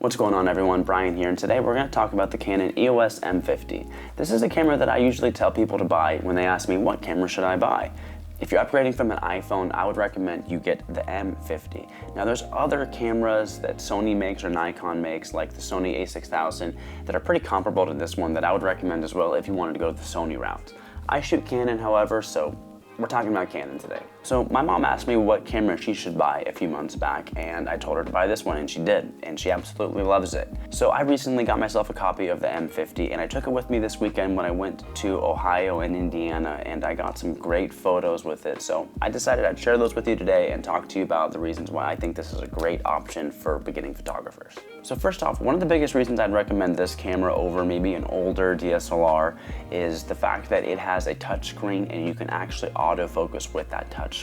What's going on, everyone? Bryan here, and today we're going to talk about the Canon EOS M50. This is a camera that I usually tell people to buy when they ask me, what camera should I buy? If you're upgrading from an iPhone, I would recommend you get the M50. Now there's other cameras that Sony makes or Nikon makes, like the Sony a6000, that are pretty comparable to this one that I would recommend as well if you wanted to go the Sony route. I shoot Canon, however, so we're talking about Canon today. So my mom asked me what camera she should buy a few months back, and I told her to buy this one, and she did, and she absolutely loves it. So I recently got myself a copy of the M50, and I took it with me this weekend when I went to Ohio and Indiana, and I got some great photos with it. So I decided I'd share those with you today and talk to you about the reasons why I think this is a great option for beginning photographers. So first off, one of the biggest reasons I'd recommend this camera over maybe an older DSLR is the fact that it has a touchscreen and you can actually autofocus with that touchscreen.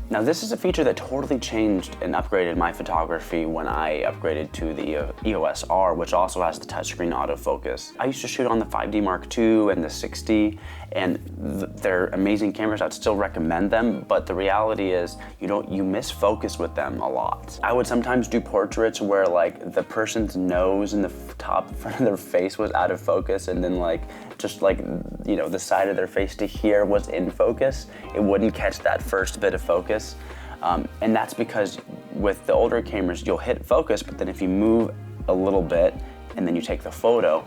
Now this is a feature that totally changed and upgraded my photography when I upgraded to the EOS R, which also has the touchscreen autofocus. I used to shoot on the 5D Mark II and the 6D, and they're amazing cameras. I'd still recommend them, but the reality is you miss focus with them a lot. I would sometimes do portraits where like the person's nose and the top front of their face was out of focus, and then the side of their face to here was in focus. It wouldn't catch that first bit of focus. And that's because with the older cameras, you'll hit focus, but then if you move a little bit and then you take the photo,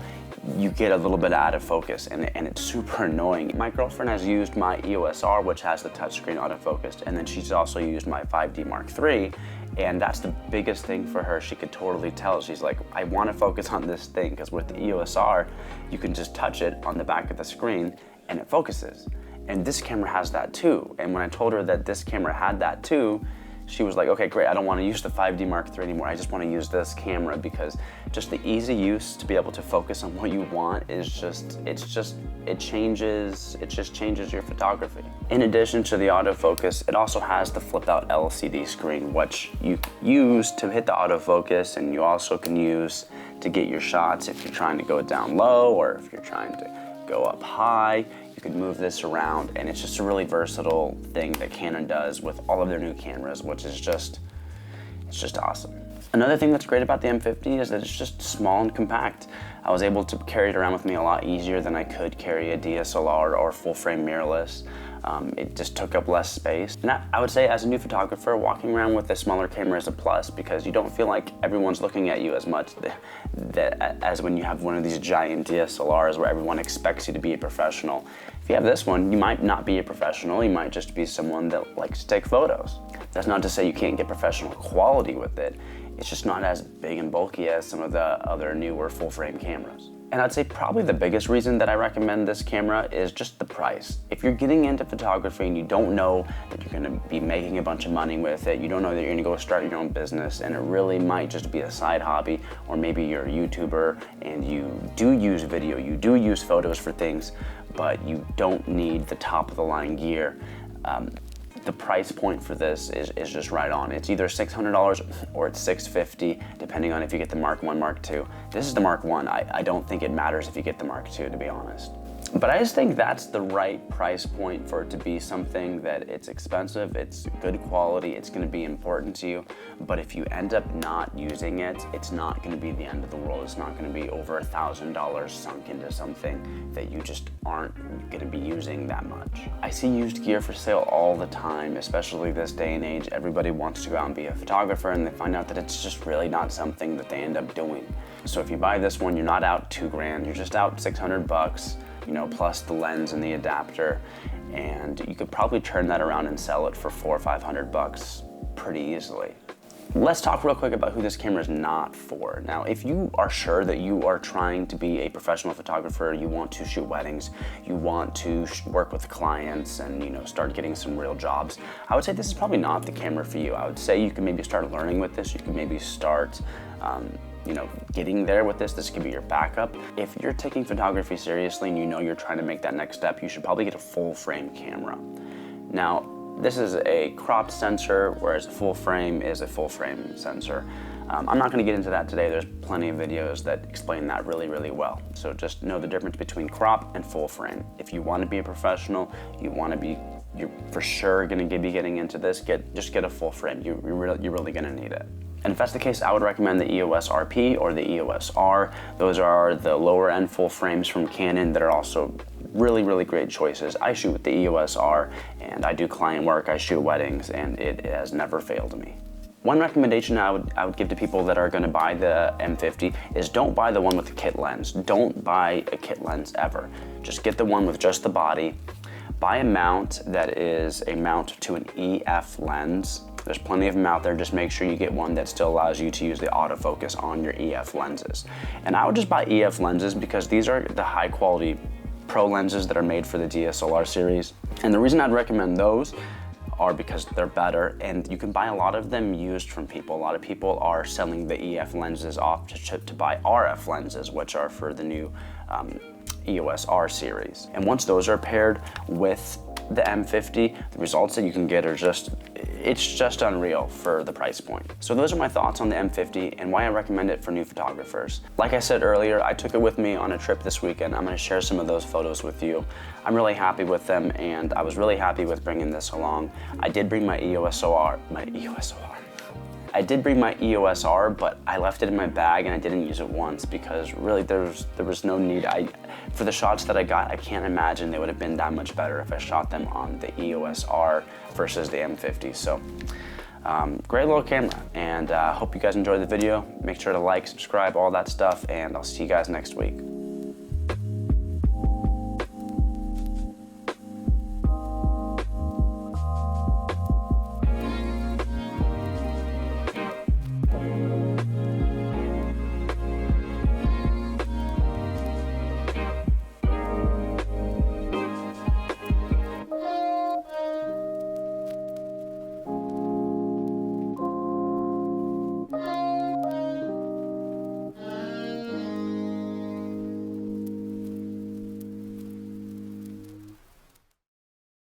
you get a little bit out of focus, and it's super annoying. My girlfriend has used my EOS R, which has the touchscreen autofocused, and then she's also used my 5D Mark III, and that's the biggest thing for her. She could totally tell. She's like, I want to focus on this thing, because with the EOS R, you can just touch it on the back of the screen and it focuses. And this camera has that too. And when I told her that this camera had that too, she was like, okay, great, I don't want to use the 5D Mark III anymore. I just want to use this camera, because just the easy use to be able to focus on what you want is it just changes your photography. In addition to the autofocus, it also has the flip out LCD screen, which you use to hit the autofocus, and you also can use to get your shots if you're trying to go down low or if you're trying to go up high. You can move this around, and it's just a really versatile thing that Canon does with all of their new cameras, which is it's just awesome. Another thing that's great about the M50 is that it's just small and compact. I was able to carry it around with me a lot easier than I could carry a DSLR or full frame mirrorless. It just took up less space. And I would say, as a new photographer, walking around with a smaller camera is a plus, because you don't feel like everyone's looking at you as much as when you have one of these giant DSLRs where everyone expects you to be a professional. If you have this one, you might not be a professional, you might just be someone that likes to take photos. That's not to say you can't get professional quality with it. It's just not as big and bulky as some of the other newer full frame cameras. And I'd say probably the biggest reason that I recommend this camera is just the price. If you're getting into photography and you don't know that you're gonna be making a bunch of money with it, you don't know that you're gonna go start your own business, and it really might just be a side hobby, or maybe you're a YouTuber and you do use video, you do use photos for things, but you don't need the top of the line gear. The price point for this is just right on. It's either $600 or it's $650, depending on if you get the Mark I, Mark II. This is the Mark I. I don't think it matters if you get the Mark II, to be honest. But I just think that's the right price point for it to be something that it's expensive, it's good quality, it's gonna be important to you. But if you end up not using it, it's not gonna be the end of the world. It's not gonna be over $1,000 sunk into something that you just aren't gonna be using that much. I see used gear for sale all the time, especially this day and age. Everybody wants to go out and be a photographer, and they find out that it's just really not something that they end up doing. So if you buy this one, you're not out $2,000, you're just out $600. Plus the lens and the adapter, and you could probably turn that around and sell it for $400 or $500 pretty easily. Let's talk real quick about who this camera is not for. Now, if you are sure that you are trying to be a professional photographer, you want to shoot weddings, you want to work with clients and start getting some real jobs, I would say this is probably not the camera for you. I would say you can maybe start learning with this. You can maybe start getting there with this. This could be your backup. If you're taking photography seriously and you're trying to make that next step, you should probably get a full frame camera. Now, this is a cropped sensor, whereas a full frame is a full frame sensor. I'm not gonna get into that today. There's plenty of videos that explain that really, really well. So just know the difference between crop and full frame. If you wanna be a professional, you're for sure gonna be getting into this, just get a full frame. You're really gonna need it. And if that's the case, I would recommend the EOS RP or the EOS R. Those are the lower end full frames from Canon that are also really, really great choices. I shoot with the EOS R, and I do client work, I shoot weddings, and it has never failed me. One recommendation I would give to people that are gonna buy the M50 is don't buy the one with the kit lens. Don't buy a kit lens ever. Just get the one with just the body. Buy a mount that is a mount to an EF lens. There's plenty of them out there. Just make sure you get one that still allows you to use the autofocus on your EF lenses. And I would just buy EF lenses because these are the high quality pro lenses that are made for the DSLR series. And the reason I'd recommend those are because they're better, and you can buy a lot of them used from people. A lot of people are selling the EF lenses off to buy RF lenses, which are for the new EOS R series. And once those are paired with the M50, the results that you can get are it's just unreal for the price point. So those are my thoughts on the M50 and why I recommend it for new photographers. Like I said earlier, I took it with me on a trip this weekend. I'm gonna share some of those photos with you. I'm really happy with them, and I was really happy with bringing this along. I did bring my EOS R. I did bring my EOS R, but I left it in my bag and I didn't use it once because really there was no need. For the shots that I got, I can't imagine they would have been that much better if I shot them on the EOS R versus the M50. So great little camera, and hope you guys enjoyed the video. Make sure to like, subscribe, all that stuff, and I'll see you guys next week.